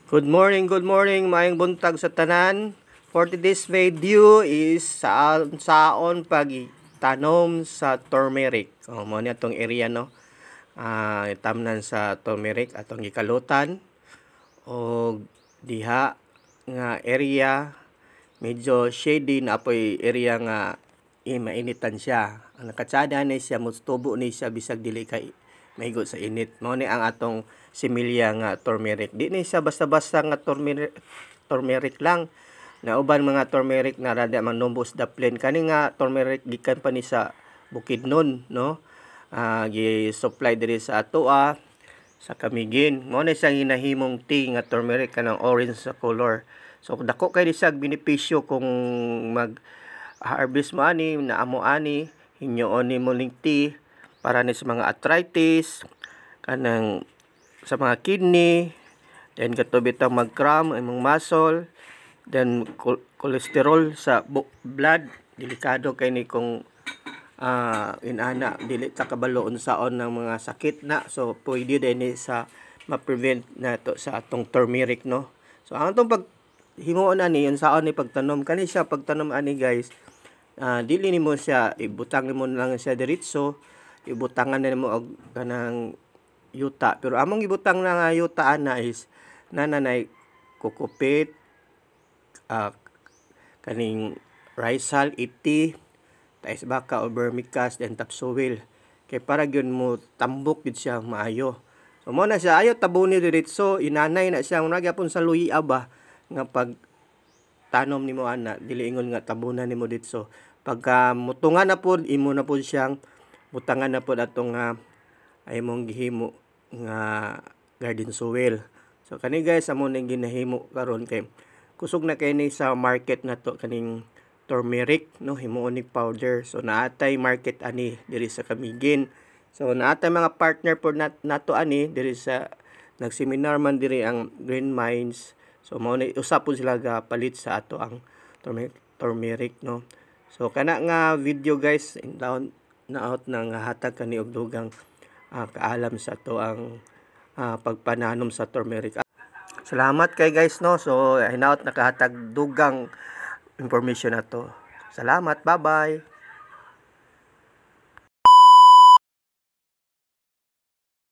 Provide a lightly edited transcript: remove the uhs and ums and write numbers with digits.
Good morning, maayong buntag sa tanan. For today's video is saon pagtanom sa turmeric. Mo ni atong area no. Tamnan sa turmeric atong gikalutan o diha nga area medyo shady na apoy area nga mainitan siya. Ang nakatsada ni siya mustubo ni siya bisag dili kay mahigo sa init. Mao ni ang atong similya nga turmeric. Di ni siya basta-basta nga turmeric lang. Na uban mga turmeric na rada manumbos da plain. Kani nga turmeric gikan pa ni sa Bukidnon, no? Gi-supply diri sa atoa sa Camiguin. Mao ni siya hinahimong tea nga turmeric kanang orange sa color. So dako kay siya benepisyo kung mag-harvest mo ani, naamo ani, hinyoon ni mo ning tea para ni sa mga arthritis, kanang sa mga kidney, then katubit ang mag-cramp, imong muscle, then cholesterol sa blood, delikado kay ni kung inana dili ta kabalo unsaon ng mga sakit na. So pwede din ni sa ma-prevent nato sa atong turmeric, no. So ang atong paghimuon ani unsaon ni pagtanom kani siya pagtanom ani guys. Dili nimo siya ibutang nimo lang siya diretso, ibutangan na nimo og kanang yuta, pero among ibutang na nga yuta ana is nanay kukupit, kaning rice hull 80, tais baka o vermicast and topsoil kay para gyud mo tambok gid siya maayo. So mo na siya ayo tabuni diretso, inanay na siya una gyapon sa luya ba nga pag tanom nimo ana dili ingon nga tabunan nimo ditso. Pagka mutungan na pod imo na pod siyang butangan na pod atong ay mong gihimo nga garden soil. So kani guys amo ning ginahimo karon kay kusog na kay ni sa market nato kaning turmeric, no, himuon ni powder. So naatay market ani diri sa Camiguin. So naatay mga partner po nato ani diri sa nagseminar man diri ang Green Minds. So mao ni usap po sila ga palit sa ato ang turmeric, no. So kana nga video guys in down na out nang hatag kani og dugang kaalam sa to ang pagpananom sa turmeric. Salamat kay guys, no. So hinaut nakahatag dugang information na to. Salamat, bye bye.